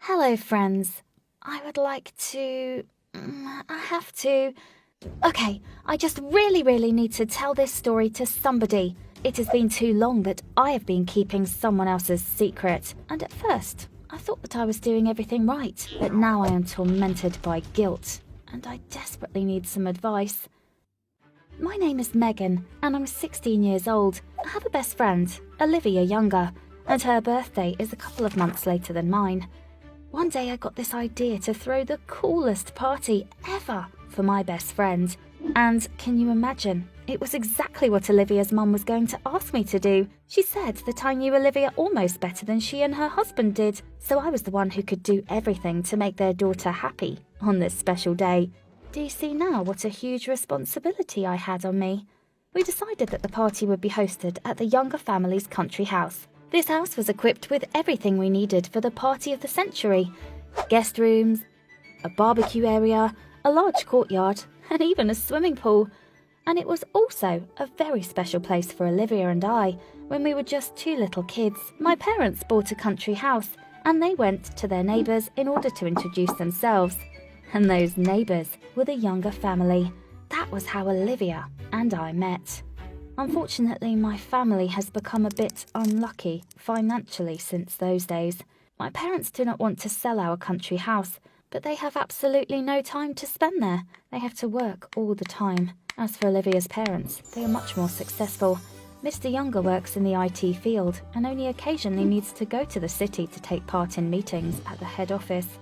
Hello, friends. I would like to... I have to... Okay, I just really need to tell this story to somebody. It has been too long that I have been keeping someone else's secret. And at first, I thought that I was doing everything right. But now I am tormented by guilt. And I desperately need some advice. My name is Megan, and I'm 16 years old. I have a best friend, Olivia Younger, and her birthday is a couple of months later than mine. One day I got this idea to throw the coolest party ever for my best friend. And can you imagine? It was exactly what Olivia's mum was going to ask me to do. She said that I knew Olivia almost better than she and her husband did, so I was the one who could do everything to make their daughter happy on this special day. Do you see now what a huge responsibility I had on me? We decided that the party would be hosted at the Younger family's country house. This house was equipped with everything we needed for the party of the century. Guest rooms, a barbecue area, a large courtyard, and even a swimming pool. And it was also a very special place for Olivia and I. When we were just two little kids, my parents bought a country house, and they went to their neighbours in order to introduce themselves. And those neighbours were the Younger family. That was how Olivia and I met. Unfortunately, my family has become a bit unlucky financially since those days. My parents do not want to sell our country house, but they have absolutely no time to spend there. They have to work all the time. As for Olivia's parents, they are much more successful. Mr. Younger works in the IT field and only occasionally needs to go to the city to take part in meetings at the head office.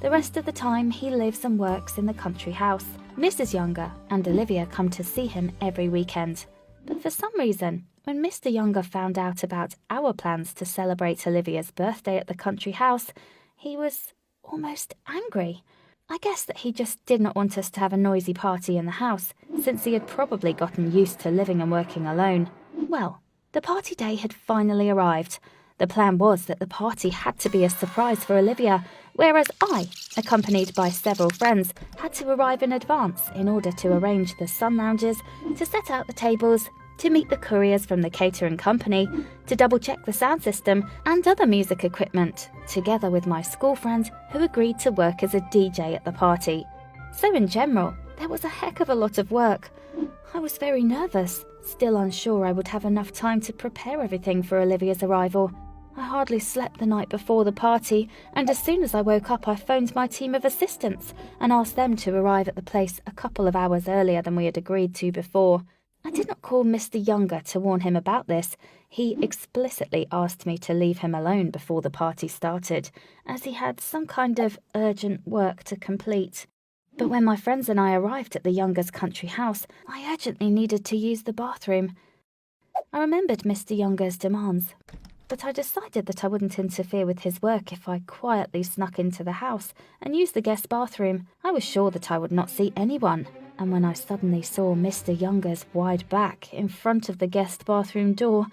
The rest of the time, he lives and works in the country house. Mrs. Younger and Olivia come to see him every weekend. But for some reason, when Mr. Younger found out about our plans to celebrate Olivia's birthday at the country house, he was almost angry. I guess that he just did not want us to have a noisy party in the house, since he had probably gotten used to living and working alone. Well, the party day had finally arrived. The plan was that the party had to be a surprise for Olivia, whereas I, accompanied by several friends, had to arrive in advance in order to arrange the sun lounges, to set out the tables, to meet the couriers from the catering company, to double-check the sound system and other music equipment, together with my school friend who agreed to work as a DJ at the party. So in general, there was a heck of a lot of work. I was very nervous, still unsure I would have enough time to prepare everything for Olivia's arrival. I hardly slept the night before the party, and as soon as I woke up I phoned my team of assistants and asked them to arrive at the place a couple of hours earlier than we had agreed to before. I did not call Mr. Younger to warn him about this. He explicitly asked me to leave him alone before the party started, as he had some kind of urgent work to complete. But when my friends and I arrived at the Youngers' country house, I urgently needed to use the bathroom. I remembered Mr. Younger's demands, but I decided that I wouldn't interfere with his work if I quietly snuck into the house and used the guest bathroom. I was sure that I would not see anyone, and when I suddenly saw Mr. Younger's wide back in front of the guest bathroom door,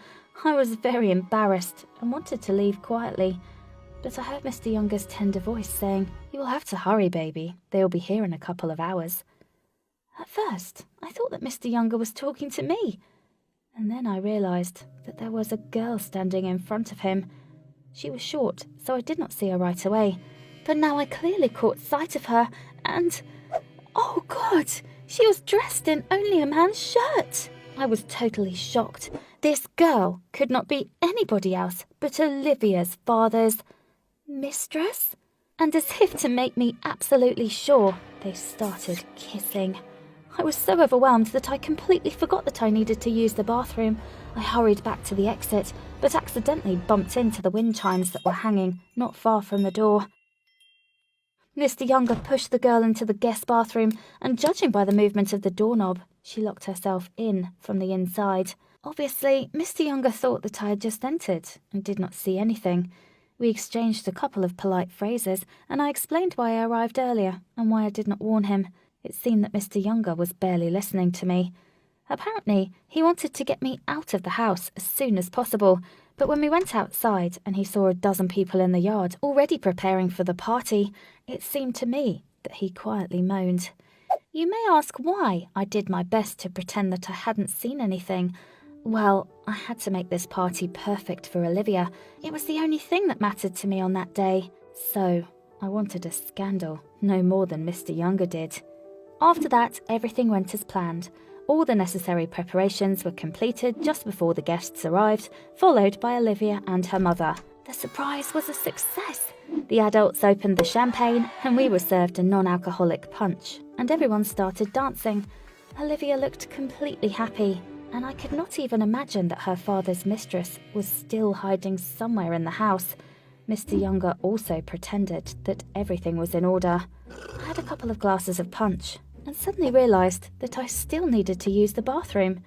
I was very embarrassed and wanted to leave quietly. But I heard Mr. Younger's tender voice saying, "You will have to hurry, baby. They will be here in a couple of hours." At first, I thought that Mr. Younger was talking to me. And then I realised that there was a girl standing in front of him. She was short, so I did not see her right away. But now I clearly caught sight of her, and... oh God! She was dressed in only a man's shirt! I was totally shocked. This girl could not be anybody else but Olivia's father's mistress? And as if to make me absolutely sure, they started kissing. I was so overwhelmed that I completely forgot that I needed to use the bathroom. I hurried back to the exit, but accidentally bumped into the wind chimes that were hanging not far from the door. Mr. Younger pushed the girl into the guest bathroom, and judging by the movement of the doorknob, she locked herself in from the inside. Obviously, Mr. Younger thought that I had just entered and did not see anything. We exchanged a couple of polite phrases, and I explained why I arrived earlier and why I did not warn him. It seemed that Mr. Younger was barely listening to me. Apparently, he wanted to get me out of the house as soon as possible, but when we went outside and he saw a dozen people in the yard already preparing for the party, it seemed to me that he quietly moaned. You may ask why I did my best to pretend that I hadn't seen anything. Well, I had to make this party perfect for Olivia. It was the only thing that mattered to me on that day. So, I wanted a scandal, no more than Mr. Younger did. After that, everything went as planned. All the necessary preparations were completed just before the guests arrived, followed by Olivia and her mother. The surprise was a success. The adults opened the champagne, and we were served a non-alcoholic punch, and everyone started dancing. Olivia looked completely happy, and I could not even imagine that her father's mistress was still hiding somewhere in the house. Mr. Younger also pretended that everything was in order. I had a couple of glasses of punch, and suddenly realised that I still needed to use the bathroom.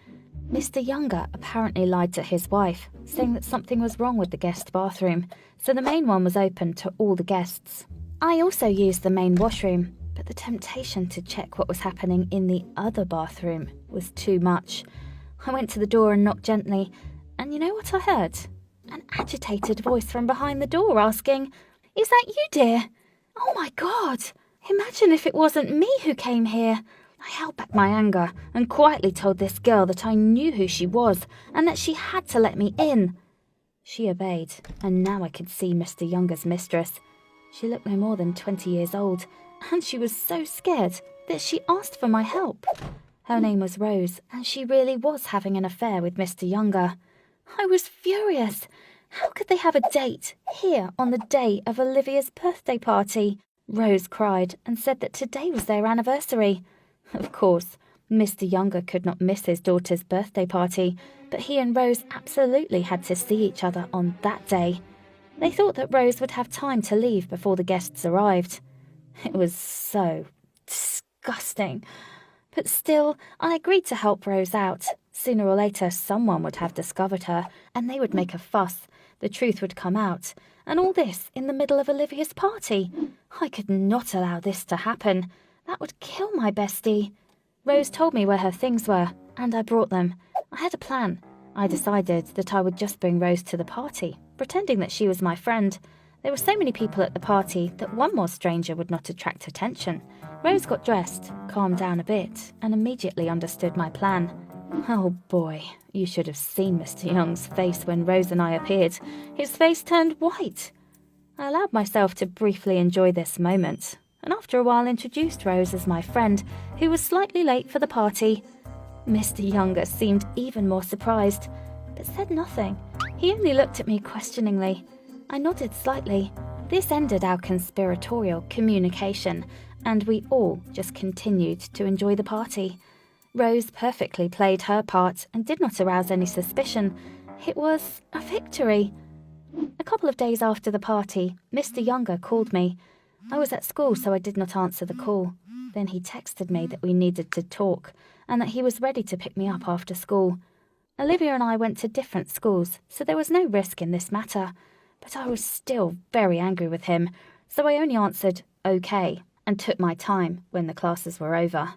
Mr. Younger apparently lied to his wife, saying that something was wrong with the guest bathroom, so the main one was open to all the guests. I also used the main washroom, but the temptation to check what was happening in the other bathroom was too much. I went to the door and knocked gently, and you know what I heard? An agitated voice from behind the door asking, "Is that you, dear?" Oh my God! Imagine if it wasn't me who came here. I held back my anger and quietly told this girl that I knew who she was and that she had to let me in. She obeyed, and now I could see Mr. Younger's mistress. She looked no more than 20 years old, and she was so scared that she asked for my help. Her name was Rose, and she really was having an affair with Mr. Younger. I was furious. How could they have a date here on the day of Olivia's birthday party? Rose cried and said that today was their anniversary. Of course, Mr. Younger could not miss his daughter's birthday party, but he and Rose absolutely had to see each other on that day. They thought that Rose would have time to leave before the guests arrived. It was so disgusting. But still, I agreed to help Rose out. Sooner or later, someone would have discovered her, and they would make a fuss. The truth would come out, and all this in the middle of Olivia's party. I could not allow this to happen. That would kill my bestie. Rose told me where her things were, and I brought them. I had a plan. I decided that I would just bring Rose to the party, pretending that she was my friend. There were so many people at the party that one more stranger would not attract attention. Rose got dressed, calmed down a bit, and immediately understood my plan. Oh boy, you should have seen Mr. Young's face when Rose and I appeared. His face turned white. I allowed myself to briefly enjoy this moment, and after a while introduced Rose as my friend, who was slightly late for the party. Mr. Younger seemed even more surprised, but said nothing. He only looked at me questioningly. I nodded slightly. This ended our conspiratorial communication, and we all just continued to enjoy the party. Rose perfectly played her part and did not arouse any suspicion. It was a victory. A couple of days after the party, Mr. Younger called me. I was at school, so I did not answer the call. Then he texted me that we needed to talk, and that he was ready to pick me up after school. Olivia and I went to different schools, so there was no risk in this matter. But I was still very angry with him, so I only answered okay and took my time when the classes were over.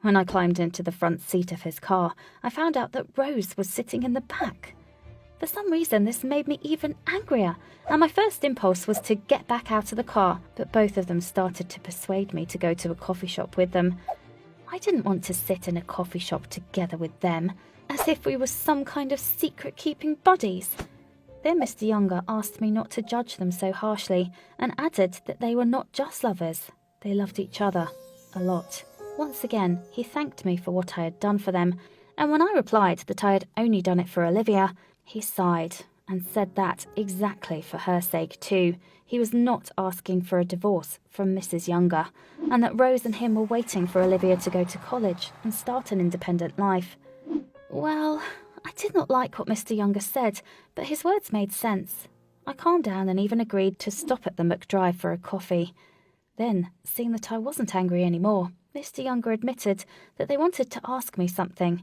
When I climbed into the front seat of his car, I found out that Rose was sitting in the back. For some reason, this made me even angrier, and my first impulse was to get back out of the car, but both of them started to persuade me to go to a coffee shop with them. I didn't want to sit in a coffee shop together with them, as if we were some kind of secret-keeping buddies. Then Mr. Younger asked me not to judge them so harshly, and added that they were not just lovers. They loved each other a lot. Once again, he thanked me for what I had done for them, and when I replied that I had only done it for Olivia, he sighed and said that exactly for her sake too. He was not asking for a divorce from Mrs. Younger, and that Rose and him were waiting for Olivia to go to college and start an independent life. Well, I did not like what Mr. Younger said, but his words made sense. I calmed down and even agreed to stop at the McDrive for a coffee. Then, seeing that I wasn't angry anymore, Mr. Younger admitted that they wanted to ask me something.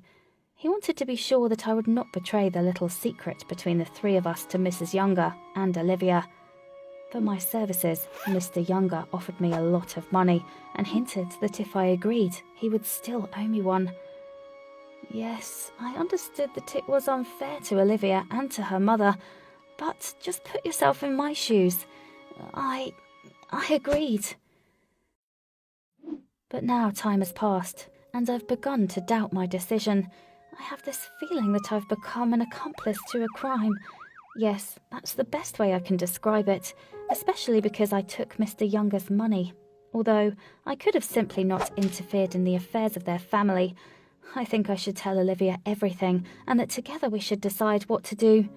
He wanted to be sure that I would not betray the little secret between the three of us to Mrs. Younger and Olivia. For my services, Mr. Younger offered me a lot of money and hinted that if I agreed, he would still owe me one. Yes, I understood that it was unfair to Olivia and to her mother, but just put yourself in my shoes. I agreed. But now time has passed, and I've begun to doubt my decision. I have this feeling that I've become an accomplice to a crime. Yes, that's the best way I can describe it, especially because I took Mr. Younger's money. Although I could have simply not interfered in the affairs of their family. I think I should tell Olivia everything, and that together we should decide what to do.